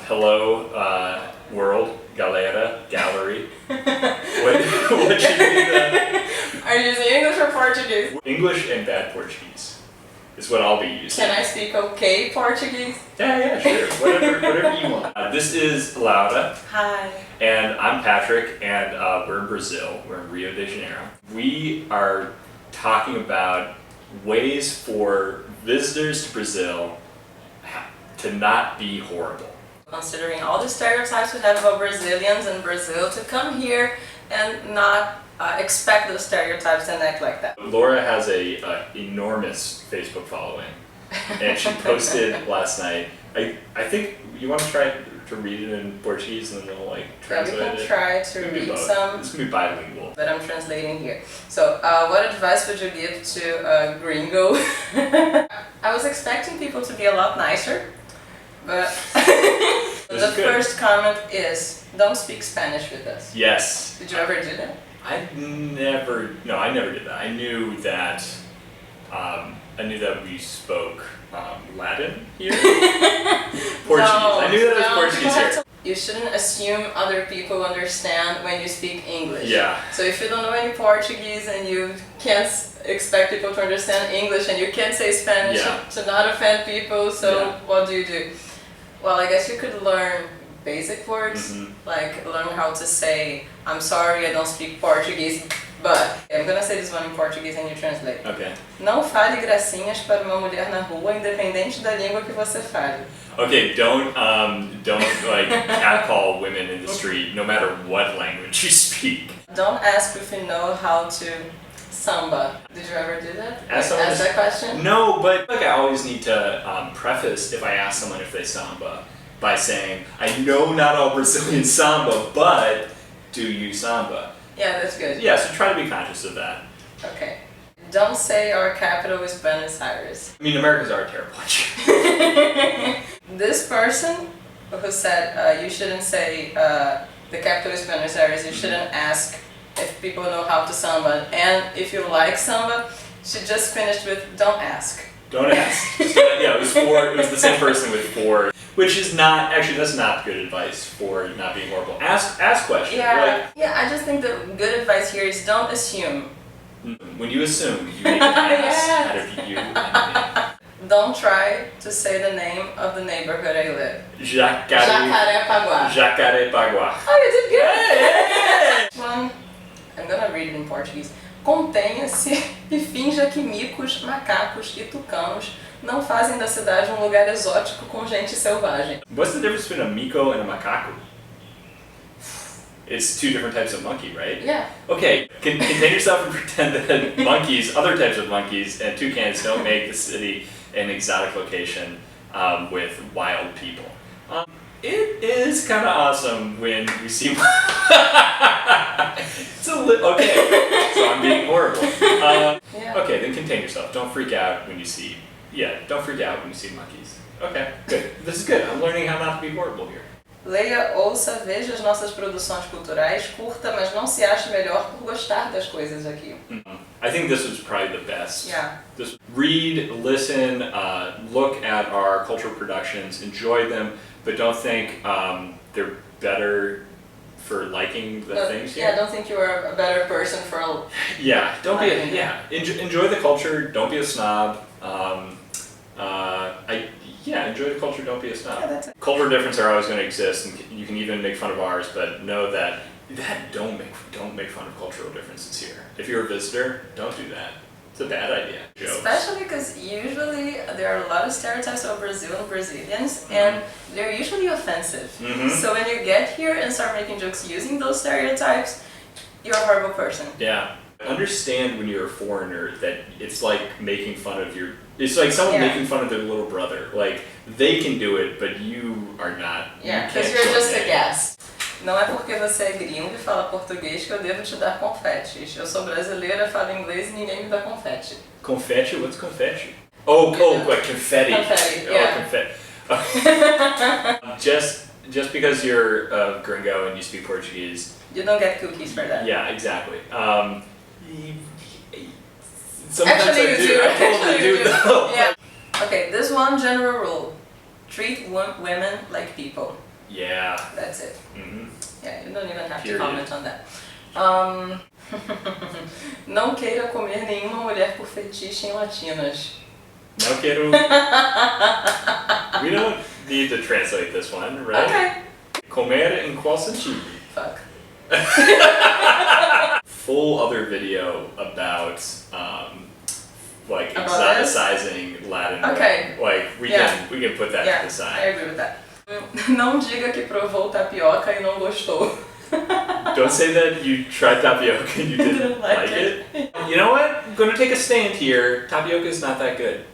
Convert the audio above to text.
Hello, world, galera, gallery. What should be the... Are you using English or Portuguese? English and bad Portuguese is what I'll be using. Can I speak okay Portuguese? Yeah, sure. Whatever you want. This is Laura. Hi. And I'm Patrick, and we're in Brazil. We're in Rio de Janeiro. We are talking about ways for visitors to Brazil to not be horrible. Considering all the stereotypes we have about Brazilians in Brazil, to come here and not expect those stereotypes and act like that. Laura has a enormous Facebook following, and she posted last night. I think you want to try to read it in Portuguese and then we'll translate it. Yeah, we can try to read some. It's gonna be bilingual. But I'm translating here. So, what advice would you give to a gringo? I was expecting people to be a lot nicer, but the first comment is, don't speak Spanish with us. Yes. Did you ever do that? I never did that. I knew that we spoke Latin here. Portuguese. I knew that it was Portuguese here. You shouldn't assume other people understand when you speak English. Yeah. So if you don't know any Portuguese and you can't expect people to understand English and you can't say Spanish to not offend people, so what do you do? Well, I guess you could learn basic words, like learn how to say, I'm sorry, I don't speak Portuguese, but I'm gonna say this one in Portuguese and you translate. Okay. Não fale gracinhas para uma mulher na rua, independente da língua que você fale. Okay, don't catcall women in the street, no matter what language you speak. Don't ask if you know how to samba. Did you ever do that? Ask that question? No, but I always need to preface if I ask someone if they samba by saying, I know not all Brazilians samba, but do you samba? Yeah, that's good. Yeah, so try to be conscious of that. Okay. Don't say our capital is Buenos Aires. I mean, Americans are a terrible country. This person who said you shouldn't say the capital is Buenos Aires, you shouldn't ask if people know how to samba, and if you like samba, she just finished with don't ask. Don't ask. It was the same person with four, which is not, actually that's not good advice for not being horrible. Ask questions. Yeah, I just think the good advice here is don't assume. When you assume, you make an ass out of you and me. Don't try to say the name of the neighborhood I live. Jacarepaguá. Jacarepaguá. Oh, you did good! One, I'm gonna read it in Portuguese. Contenha-se e finja que micos, macacos e tucanos não fazem da cidade um lugar exótico com gente selvagem. What's the difference between a mico and a macaco? It's two different types of monkey, right? Yeah. Okay, contain yourself and pretend that monkeys, other types of monkeys, and toucans don't make the city an exotic location with wild people. It is kind of awesome when we see... Okay, so I'm being horrible. Okay, then contain yourself. Don't freak out when you see... don't freak out when you see monkeys. Okay, good. This is good. I'm learning how not to be horrible here. Leia, ouça, veja as nossas produções culturais, curta, mas não se ache melhor por gostar das coisas aqui. I think this was probably the best. Yeah. Just read, listen, look at our cultural productions, enjoy them, but don't think they're better for liking the things here. Yeah, don't think you are a better person for don't be enjoy the culture, don't be a snob. Enjoy the culture, don't be a snob. Yeah, Cultural differences are always going to exist, and you can even make fun of ours, but know that don't make fun of cultural differences here. If you're a visitor, don't do that. It's a bad idea. Especially because usually there are a lot of stereotypes about Brazil and Brazilians, and they're usually offensive. So when you get here and start making jokes using those stereotypes, you're a horrible person. Yeah. Understand when you're a foreigner that it's like making fun of it's like someone making fun of their little brother. Like, they can do it, but you are not. Yeah, because you're just a guest. Não é porque você é gringo e fala português que eu devo te dar confetes. Eu sou brasileira, falo inglês e ninguém me dá confete. Confetti? What's confetti? Like confetti. Confetti, Just because you're a gringo and you speak Portuguese. You don't get cookies for that. Yeah, exactly. Actually, you do. I totally do though. Yeah. Okay, this one general rule. Treat women like people. Yeah. That's it. Yeah, you don't even have Period. to comment on that. Não queira comer nenhuma mulher por fetiche em latinas. No quero. We don't need to translate this one, right? Okay. Comer em qual sentido? Fuck. Full other video about like About this? exoticizing Latin. Okay. Like we Yeah. can put that Yeah, to the side. I agree with that. Não diga que provou tapioca e não gostou. Don't say that you tried tapioca and you didn't Didn't like like it. You know what? I'm gonna take a stand here. Tapioca is not that good.